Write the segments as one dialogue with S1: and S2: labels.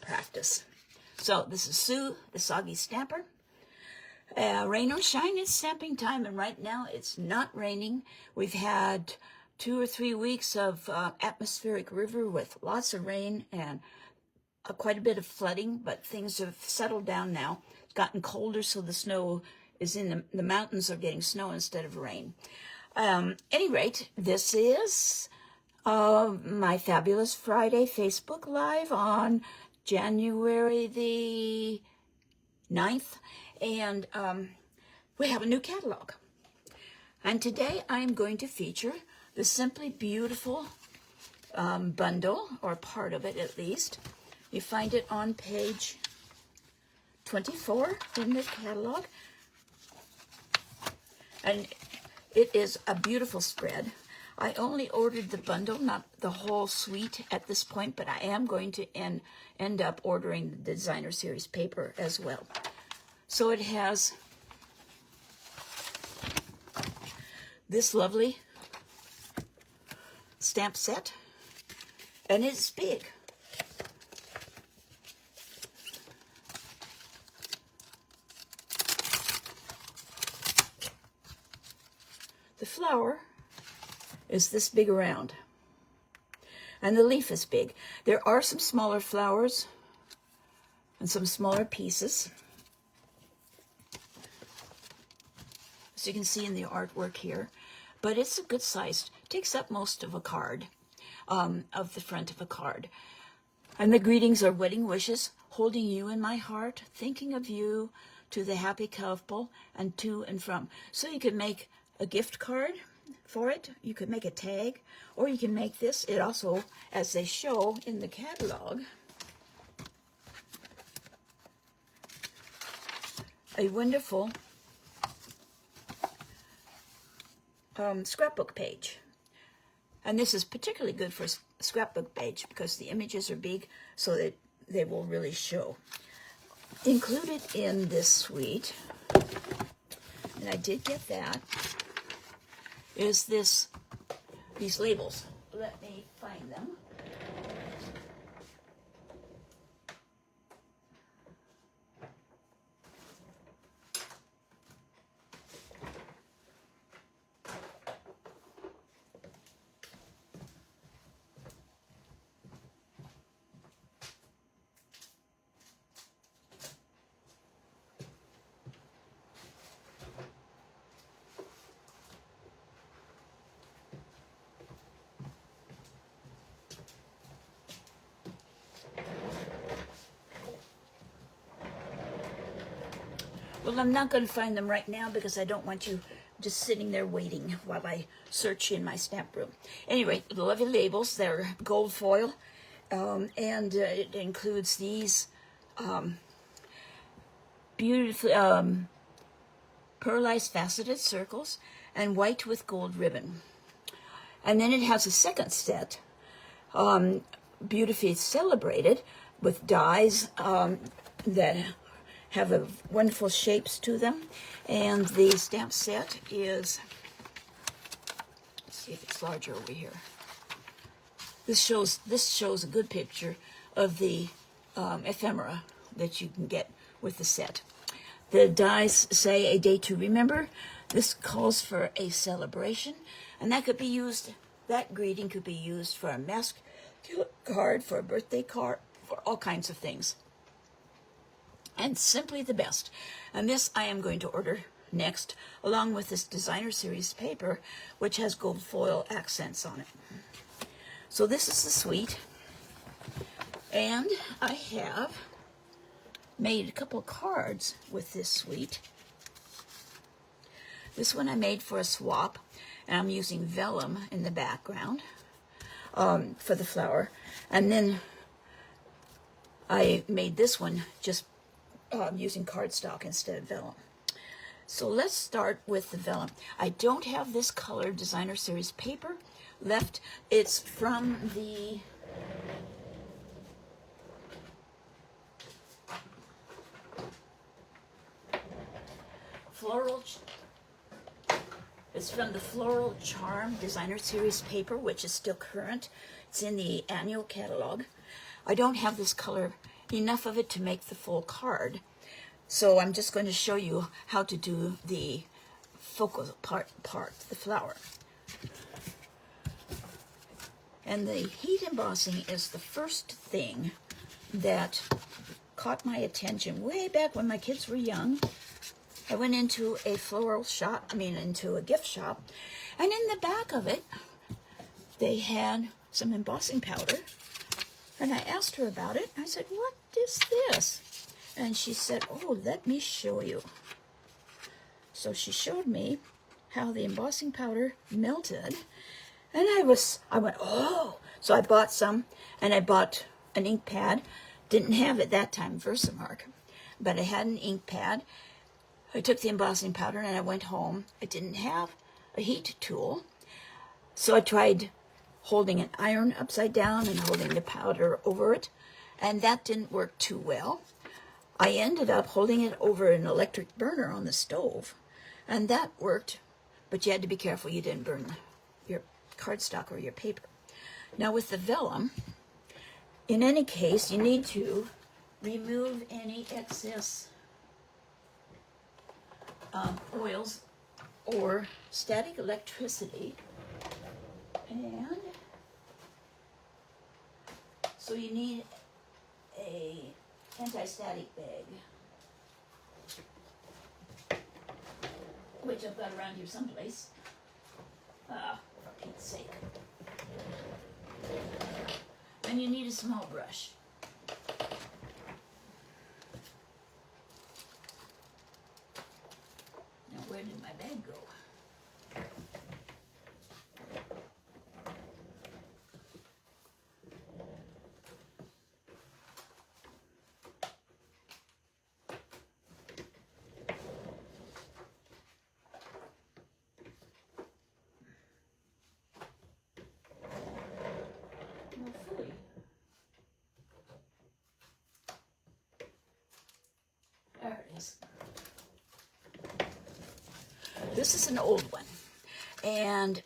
S1: practice. So this is Sue, the Soggy Stamper. Rain or shine, it's stamping time, and right now it's not raining. We've had 2 or 3 weeks of atmospheric river with lots of rain and quite a bit of flooding, but things have settled down now. It's gotten colder, so the snow is in the mountains are getting snow instead of rain. Any rate, this is my Fabulous Friday Facebook Live on January the 9th, and we have a new catalog. And today I'm going to feature the Simply Beautiful bundle, or part of it at least. You find it on page 24 in the catalog. And it is a beautiful spread. I only ordered the bundle, not the whole suite at this point, but I am going to end up ordering the designer series paper as well. So it has this lovely stamp set, and it's big. The flower is this big around, and the leaf is big. There are some smaller flowers and some smaller pieces, as you can see in the artwork here, but it's a good size. It takes up most of a card, of the front of a card. And the greetings are wedding wishes, holding you in my heart, thinking of you, to the happy couple, and to and from. So you could make a gift card for it, you could make a tag, or you can make this. It also, as they show in the catalog, a wonderful scrapbook page. And this is particularly good for a scrapbook page because the images are big, so that they will really show. Included in this suite, and I did get that, is these labels. Let me find them. Well, I'm not going to find them right now because I don't want you just sitting there waiting while I search in my stamp room. Anyway, the lovely labels, they're gold foil, and it includes these beautiful pearlized faceted circles and white with gold ribbon. And then it has a second set, beautifully celebrated, with dies that have wonderful shapes to them. And the stamp set is, let's see if it's larger over here. This shows a good picture of the ephemera that you can get with the set. The dies say a day to remember. This calls for a celebration, and that could be used, that greeting could be used for a mask card, for a birthday card, for all kinds of things. And simply the best. And this I am going to order next, along with this designer series paper, which has gold foil accents on it. So this is the suite, and I have made a couple cards with this suite. This one I made for a swap, and I'm using vellum in the background for the flower. And then I made this one just using cardstock instead of vellum. So let's start with the vellum. I don't have this color designer series paper left. It's from the Floral Charm designer series paper, which is still current. It's in the annual catalog. I don't have this color enough of it to make the full card. So I'm just going to show you how to do the focal part, the flower. And the heat embossing is the first thing that caught my attention way back when my kids were young. I went into a floral shop, into a gift shop, and in the back of it, they had some embossing powder. And I asked her about it. I said, "What is this?" And she said, "Oh, let me show you." So she showed me how the embossing powder melted. And I went, "Oh." So I bought some, and I bought an ink pad. Didn't have at that time Versamark, but I had an ink pad. I took the embossing powder and I went home. I didn't have a heat tool, so I tried holding an iron upside down and holding the powder over it, and that didn't work too well. I ended up holding it over an electric burner on the stove, and that worked, but you had to be careful you didn't burn your cardstock or your paper. Now with the vellum, in any case, you need to remove any excess oils or static electricity, and so you need a anti-static bag, which I've got around here someplace. For Pete's sake. And you need a small brush. Now, where did my bag go? There it is. This is an old one, and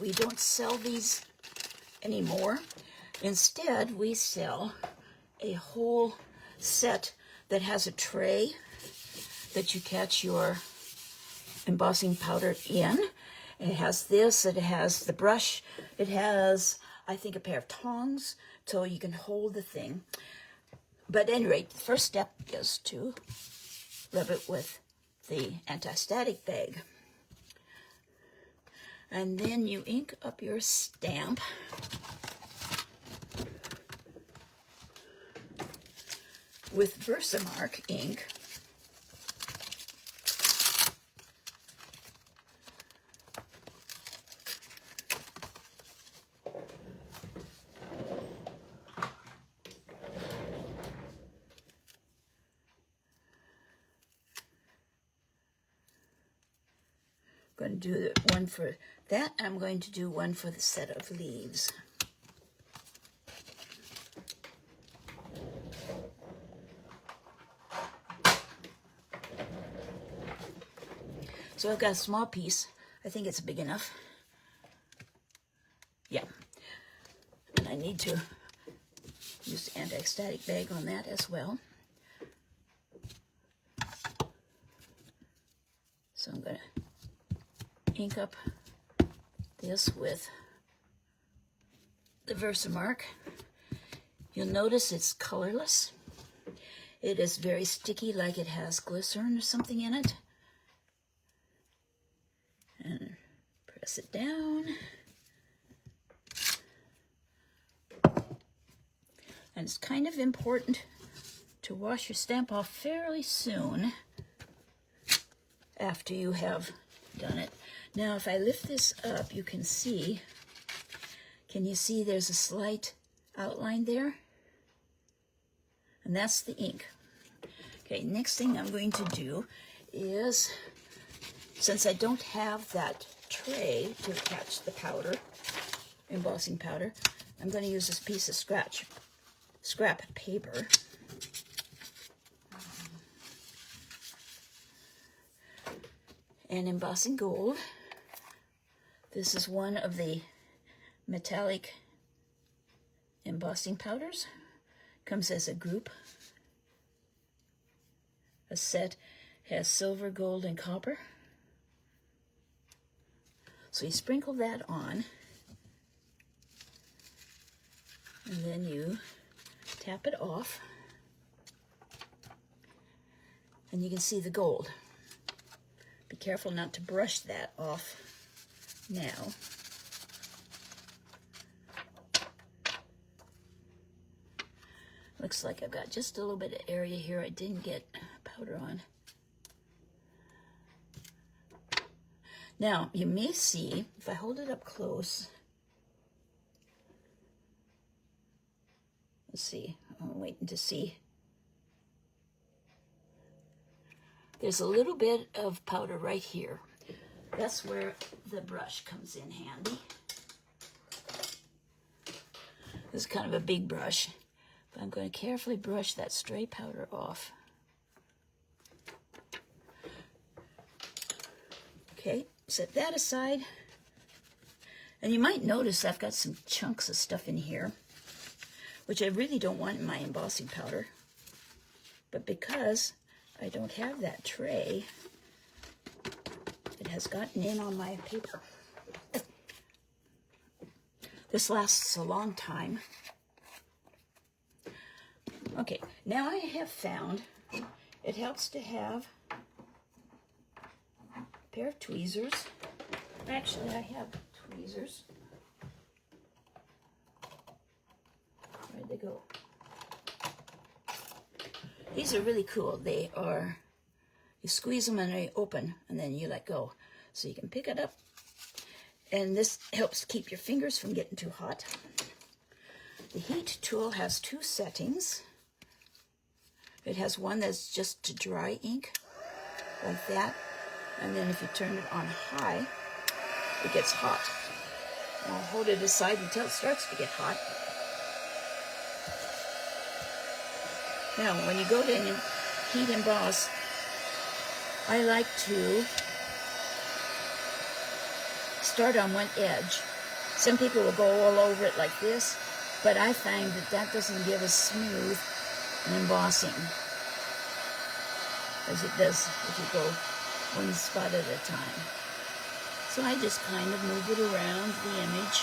S1: we don't sell these anymore. Instead, we sell a whole set that has a tray that you catch your embossing powder in. It has this, it has the brush, it has, I think, a pair of tongs so you can hold the thing. But at any rate, the first step is to rub it with the anti-static bag. And then you ink up your stamp. With Versamark ink. I'm going to do one for that. I'm going to do one for the set of leaves. So I've got a small piece. I think it's big enough. Yeah. And I need to use the anti-static bag on that as well. So I'm going to ink up this with the Versamark. You'll notice it's colorless. It is very sticky, like it has glycerin or something in it. And press it down. And it's kind of important to wash your stamp off fairly soon after you have done it. Now, if I lift this up, you can see, can you see there's a slight outline there? And that's the ink. Okay, next thing I'm going to do is, since I don't have that tray to catch the powder, embossing powder, I'm going to use this piece of scrap paper. And embossing gold. This is one of the metallic embossing powders. Comes as a group. A set has silver, gold, and copper. So you sprinkle that on, and then you tap it off, and you can see the gold. Be careful not to brush that off now. Looks like I've got just a little bit of area here I didn't get powder on. Now, you may see, if I hold it up close, let's see, I'm waiting to see. There's a little bit of powder right here. That's where the brush comes in handy. This is kind of a big brush, but I'm going to carefully brush that stray powder off. Okay, set that aside. And you might notice I've got some chunks of stuff in here, which I really don't want in my embossing powder. But because I don't have that tray, it has gotten in on my paper. This lasts a long time. Okay, now I have found it helps to have a pair of tweezers. Actually, I have tweezers. Where'd they go? These are really cool. They are, you squeeze them and they open, and then you let go. So you can pick it up, and this helps keep your fingers from getting too hot. The heat tool has two settings. It has one that's just to dry ink, like that. And then if you turn it on high, it gets hot. And I'll hold it aside until it starts to get hot. Now, when you go to heat emboss, I like to start on one edge. Some people will go all over it like this, but I find that that doesn't give as smooth an embossing as it does if you go one spot at a time. So I just kind of move it around the image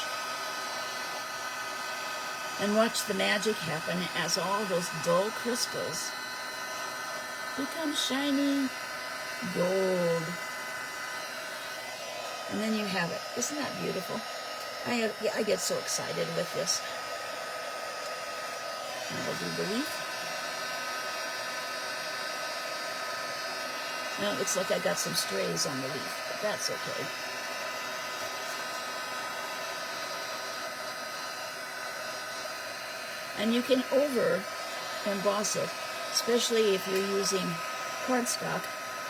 S1: and watch the magic happen as all those dull crystals become shiny gold. And then you have it. Isn't that beautiful? I get so excited with this. And I'll do the leaf. Now it looks like I got some strays on the leaf, but that's okay. And you can over emboss it, especially if you're using cardstock,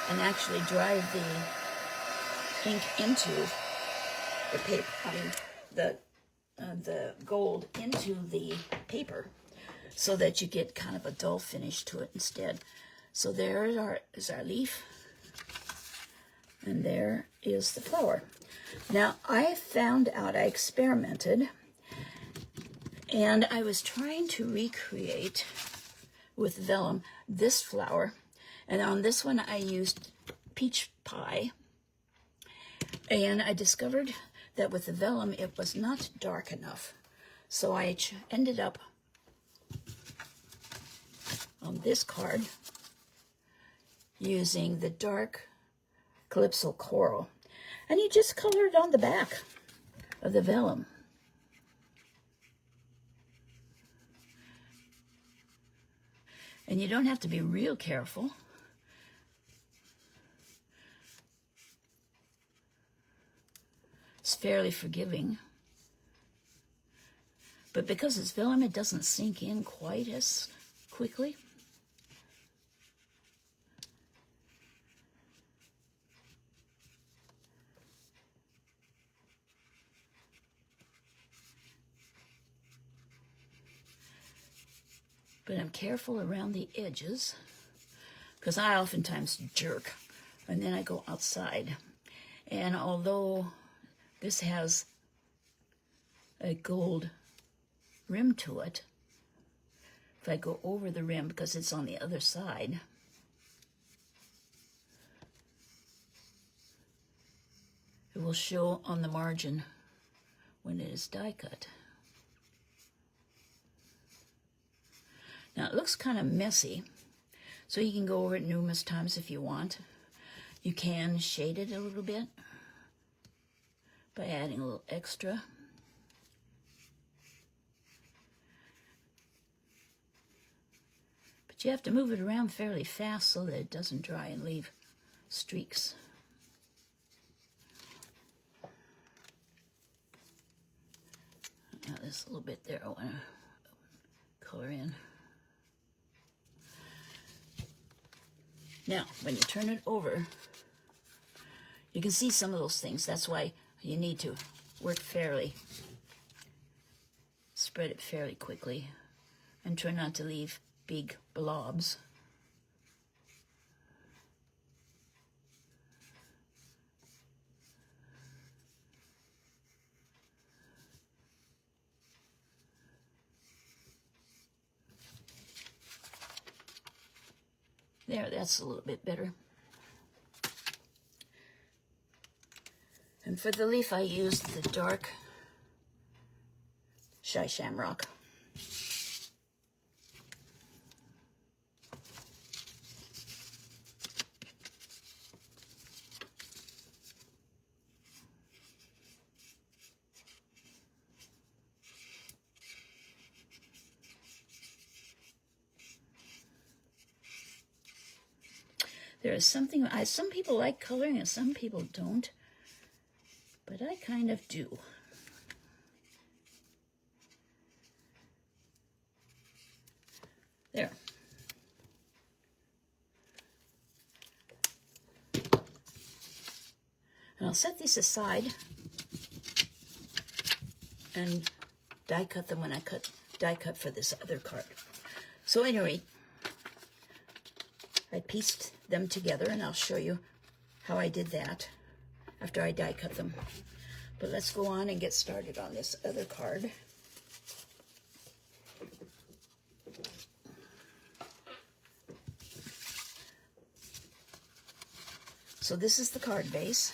S1: and actually drive the ink into the paper, the gold into the paper, so that you get kind of a dull finish to it instead. So there is our leaf, and there is the flower. Now I found out, I experimented, and I was trying to recreate with vellum this flower, and on this one I used peach pie, and I discovered that with the vellum it was not dark enough, so I ended up on this card using the dark Calypso Coral, and you just color it on the back of the vellum. And you don't have to be real careful. It's fairly forgiving. But because it's vellum, it doesn't sink in quite as quickly. But I'm careful around the edges, because I oftentimes jerk, and then I go outside. And although this has a gold rim to it, if I go over the rim because it's on the other side, it will show on the margin when it is die cut. Now it looks kind of messy, so you can go over it numerous times if you want. You can shade it a little bit by adding a little extra. But you have to move it around fairly fast so that it doesn't dry and leave streaks. Now there's a little bit there I want to color in. Now, when you turn it over, you can see some of those things. That's why you need to work fairly. Spread it fairly quickly and try not to leave big blobs. There, that's a little bit better. And for the leaf, I used the dark Shy Shamrock. There is something, some people like coloring and some people don't, but I kind of do. There. And I'll set these aside and die cut them when I die cut for this other card. So anyway, I pieced them together, and I'll show you how I did that after I die cut them. But let's go on and get started on this other card. So this is the card base.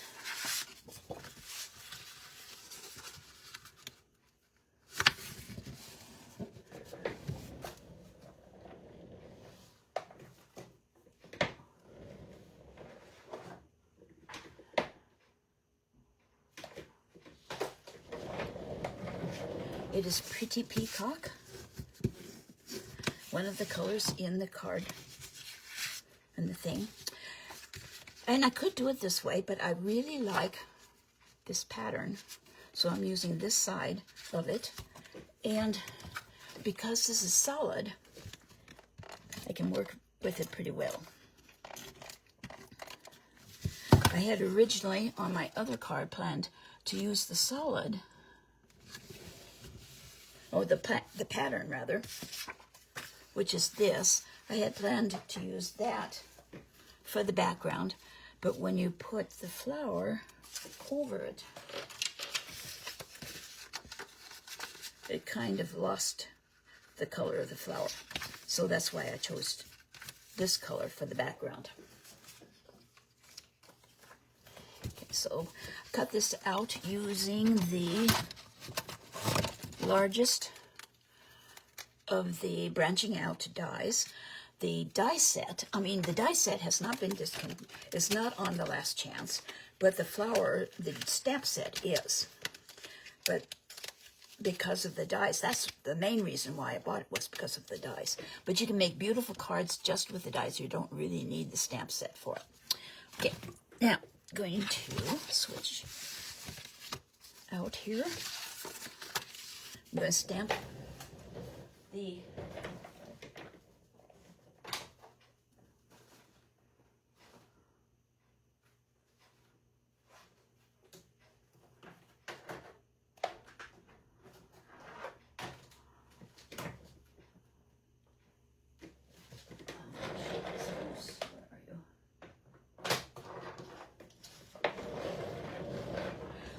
S1: It is Pretty Peacock, one of the colors in the card and the thing. And I could do it this way, but I really like this pattern, so I'm using this side of it. And because this is solid, I can work with it pretty well. I had originally on my other card planned to use the solid, or the pattern rather, which is this. I had planned to use that for the background, but when you put the flower over it, it kind of lost the color of the flower. So that's why I chose this color for the background. Okay, so cut this out using the largest of the branching out dies. The die set, the die set has not been discontinued, is not on the last chance, but the flower, the stamp set is. But because of the dies, that's the main reason why I bought it, was because of the dies. But you can make beautiful cards just with the dies. You don't really need the stamp set for it. Okay, now going to switch out here. I'm going to stamp the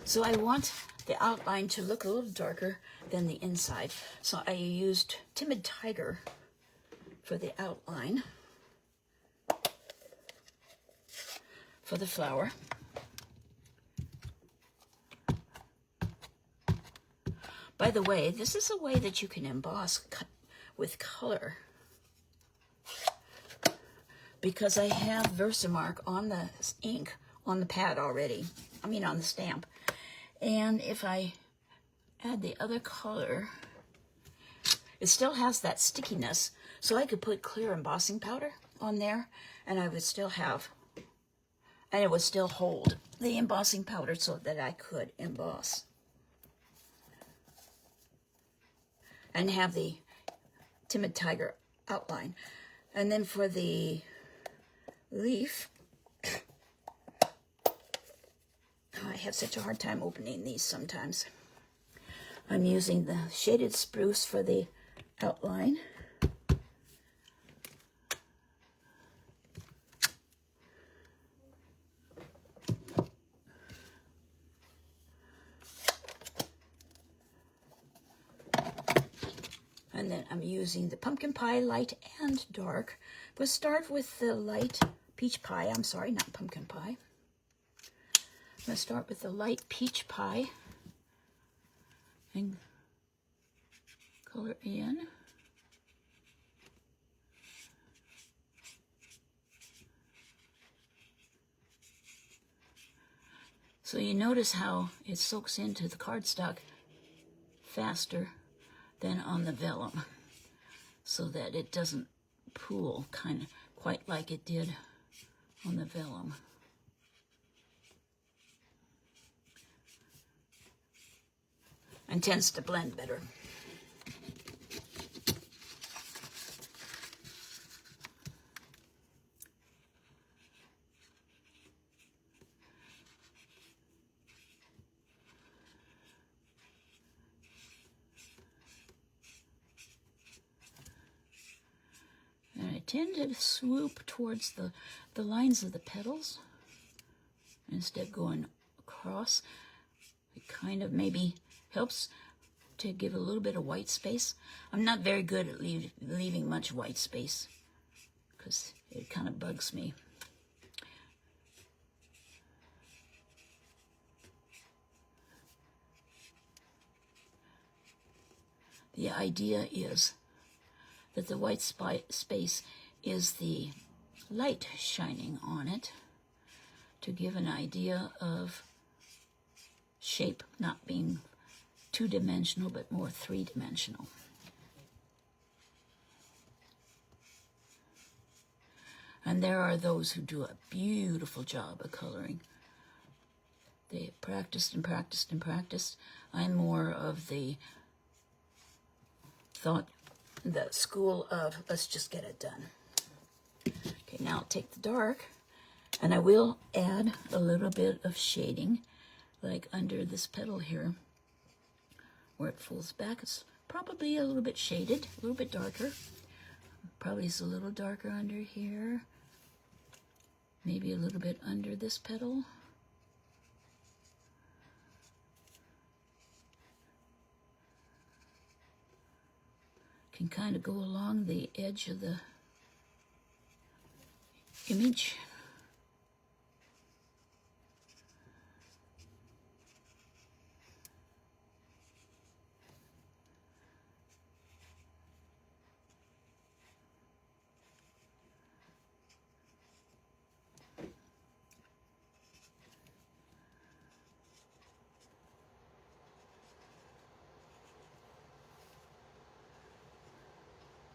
S1: So I want the outline to look a little darker than the inside. So I used Timid Tiger for the outline for the flower. By the way, this is a way that you can emboss with color, because I have Versamark on the ink on the pad already. I mean on the stamp. And if I add the other color, it still has that stickiness. So I could put clear embossing powder on there and I would still have, and it would still hold the embossing powder so that I could emboss. And have the Timid Tiger outline. And then for the leaf, I have such a hard time opening these sometimes. I'm using the shaded spruce for the outline. And then I'm using the pumpkin pie light and dark. We'll start with the light peach pie. I'm sorry, not pumpkin pie. I'm going to start with the light peach pie and color in. So you notice how it soaks into the cardstock faster than on the vellum, so that it doesn't pool kind of quite like it did on the vellum. And tends to blend better. And I tend to swoop towards the lines of the petals instead of going across. It kind of maybe helps to give a little bit of white space. I'm not very good at leaving much white space because it kind of bugs me. The idea is that the white space is the light shining on it to give an idea of shape not being two-dimensional but more three-dimensional. And there are those who do a beautiful job of coloring. They practiced and practiced and practiced. I'm more of the school of let's just get it done. Okay, now I'll take the dark and I will add a little bit of shading, like under this petal here where it folds back. It's probably a little bit shaded, a little bit darker. Probably is a little darker under here. Maybe a little bit under this petal. Can kind of go along the edge of the image.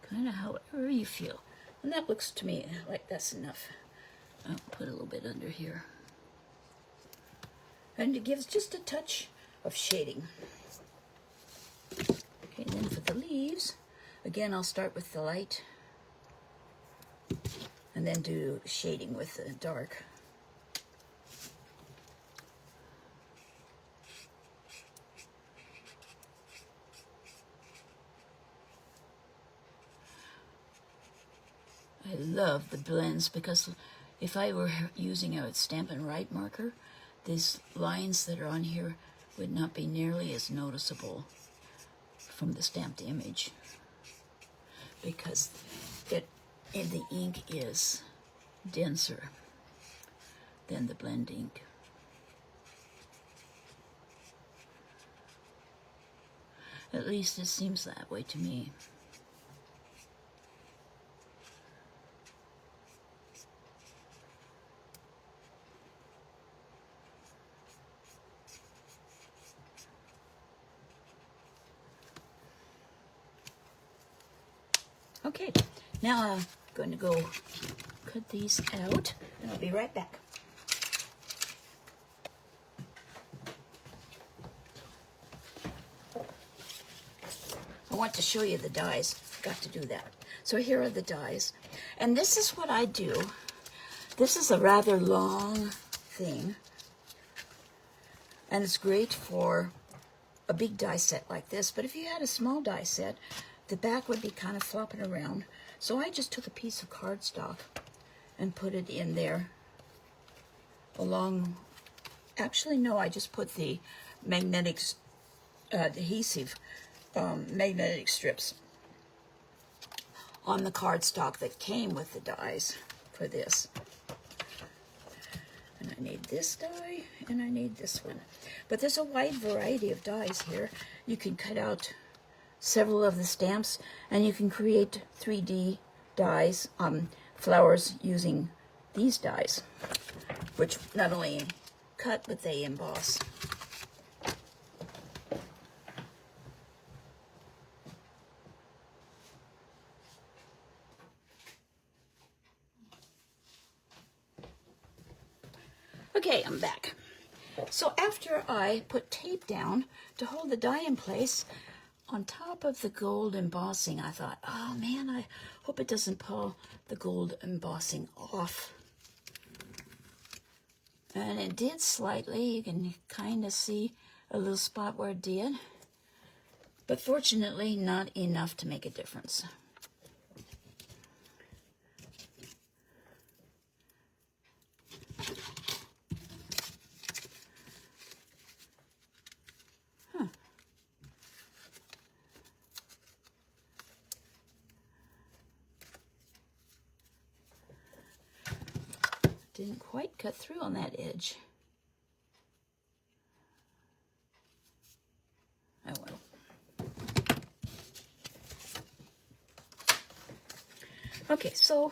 S1: Kind of however you feel. And that looks to me like that's enough. I'll put a little bit under here. And it gives just a touch of shading. Okay, and then for the leaves, again, I'll start with the light and then do shading with the dark. I love the blends because if I were using a Stampin' Write marker, these lines that are on here would not be nearly as noticeable from the stamped image because it And the ink is denser than the blend ink. At least it seems that way to me. Okay, now I'm going to go cut these out, and I'll be right back. I want to show you the dies. Got to do that. So here are the dies. And this is what I do. This is a rather long thing. And it's great for a big die set like this. But if you had a small die set, the back would be kind of flopping around. So I just took a piece of cardstock and put it in there along. Actually, no, I just put the magnetic adhesive magnetic strips on the cardstock that came with the dies for this. And I need this die, and I need this one. But there's a wide variety of dies here. You can cut out several of the stamps, and you can create 3D dies, flowers using these dies, which not only cut, but they emboss. Okay, I'm back. So after I put tape down to hold the die in place on top of the gold embossing, I thought, oh man, I hope it doesn't pull the gold embossing off. And it did slightly. You can kind of see a little spot where it did. But fortunately, not enough to make a difference. Didn't quite cut through on that edge. Oh well. Okay, so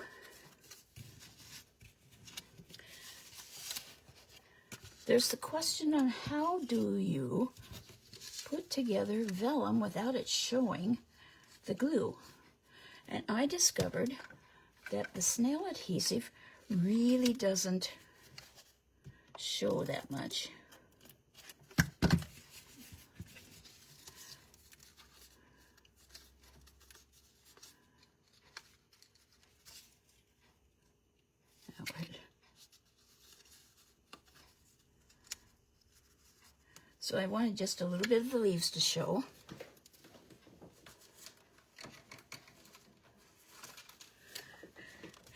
S1: there's the question on how do you put together vellum without it showing the glue. And I discovered that the snail adhesive really doesn't show that much. So I wanted just a little bit of the leaves to show.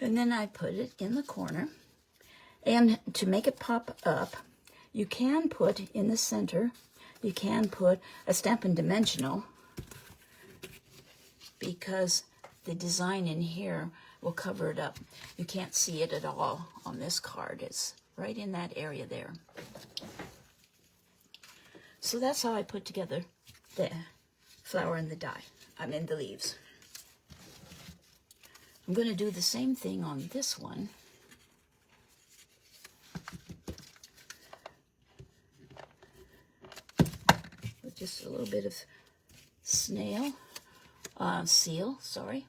S1: And then I put it in the corner. And to make it pop up, you can put in the center, you can put a Stampin' Dimensional, because the design in here will cover it up. You can't see it at all on this card. It's right in that area there. So that's how I put together the flower and the die. The leaves. I'm going to do the same thing on this one. With just a little bit of seal, sorry.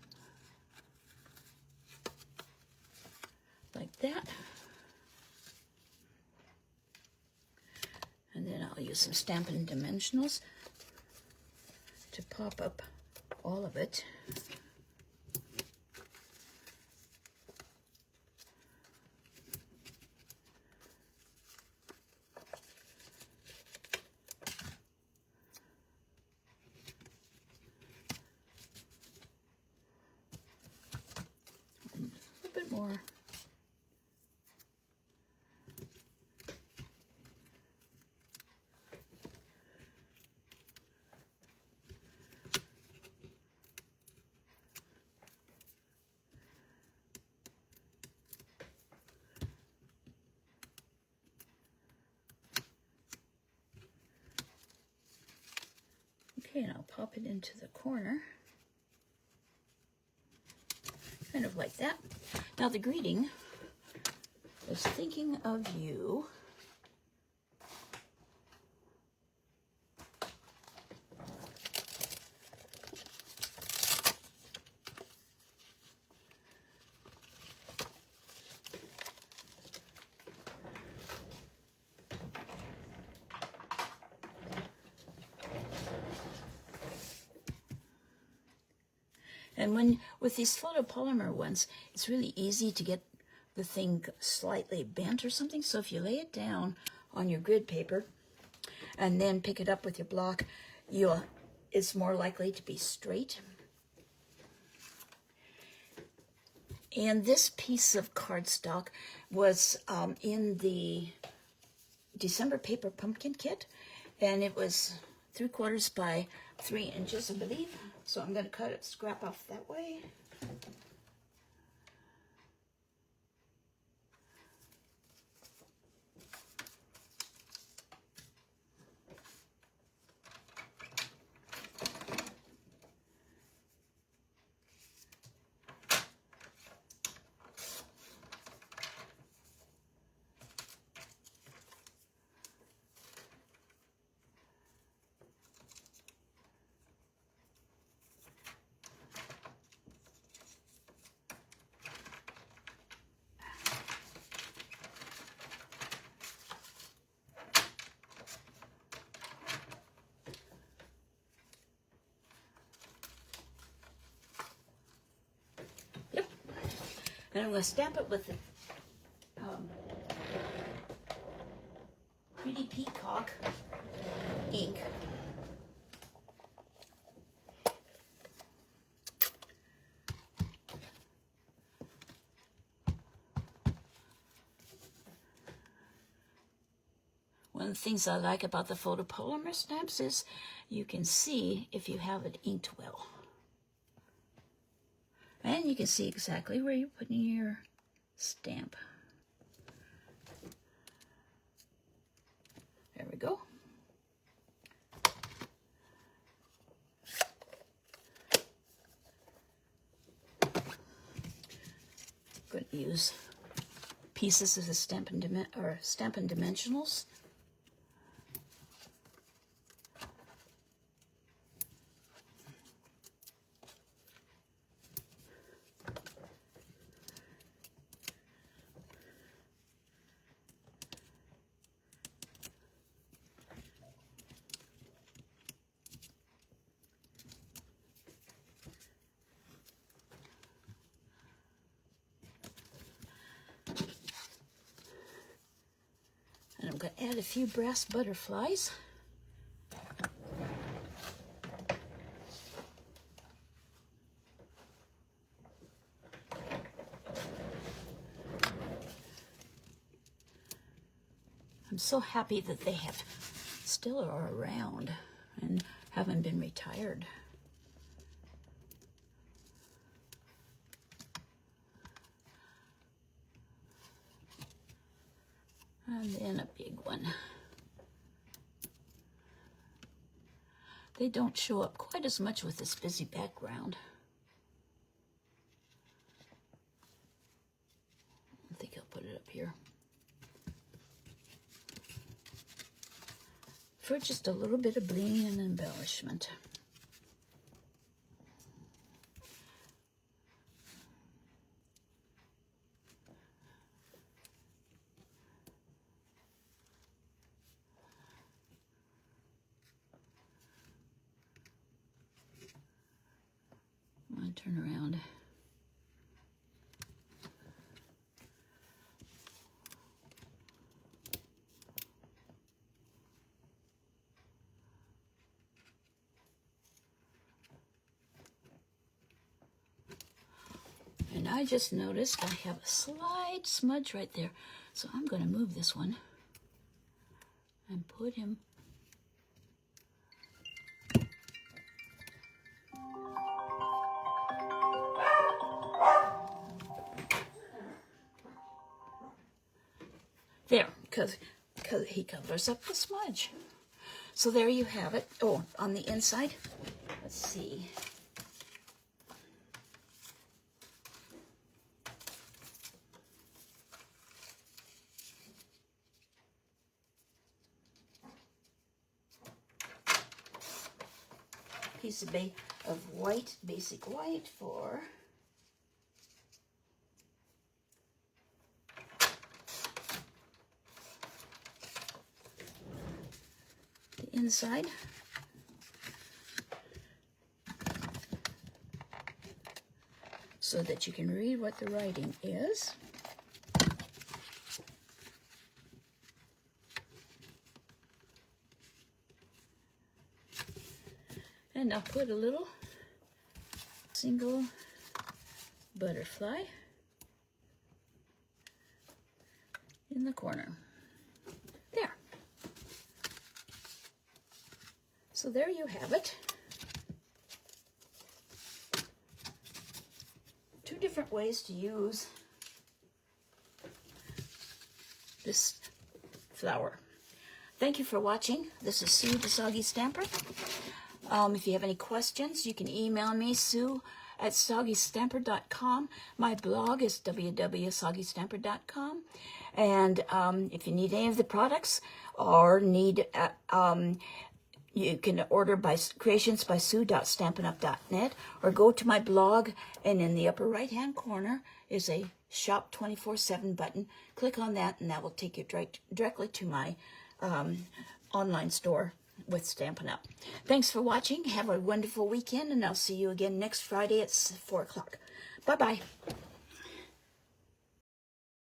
S1: Like that. And then I'll use some Stampin' Dimensionals to pop up all of it. A little bit more. Okay, and I'll pop it into the corner. Kind of like that. Now the greeting is thinking of you. And with these photopolymer ones, it's really easy to get the thing slightly bent or something. So if you lay it down on your grid paper and then pick it up with your block, it's more likely to be straight. And this piece of cardstock was in the December paper pumpkin kit, and it was 3/4 by 3 inches, I believe. So I'm going to cut it, scrap off that way. And I'm going to stamp it with the Pretty Peacock ink. One of the things I like about the photopolymer stamps is you can see if you have it inked well. And you can see exactly where you're putting your stamp. There we go. I'm going to use pieces of the Stampin' Dimensionals. And I'm going to add a few brass butterflies. I'm so happy that they still are around and haven't been retired. And then a big one. They don't show up quite as much with this busy background. I think I'll put it up here. For just a little bit of bling and embellishment. Turn around. And I just noticed I have a slight smudge right there. So I'm going to move this one and put him there, because he covers up the smudge. So there you have it. Oh, on the inside, let's see. Piece of white, basic white for the inside. So that you can read what the writing is. And I'll put a little single butterfly in the corner. There. So there you have it. Two different ways to use this flower. Thank you for watching. This is Sue, the Soggy Stamper. If you have any questions, you can email me, sue@soggystamper.com. My blog is www.soggystamper.com. And if you need any of the products or need, you can order by creations by sue.stampinup.net or go to my blog, and in the upper right-hand corner is a Shop 24/7 button. Click on that, and that will take you directly to my online store with Stampin' Up. Thanks for watching. Have a wonderful weekend, and I'll see you again next Friday at 4 o'clock. Bye-bye.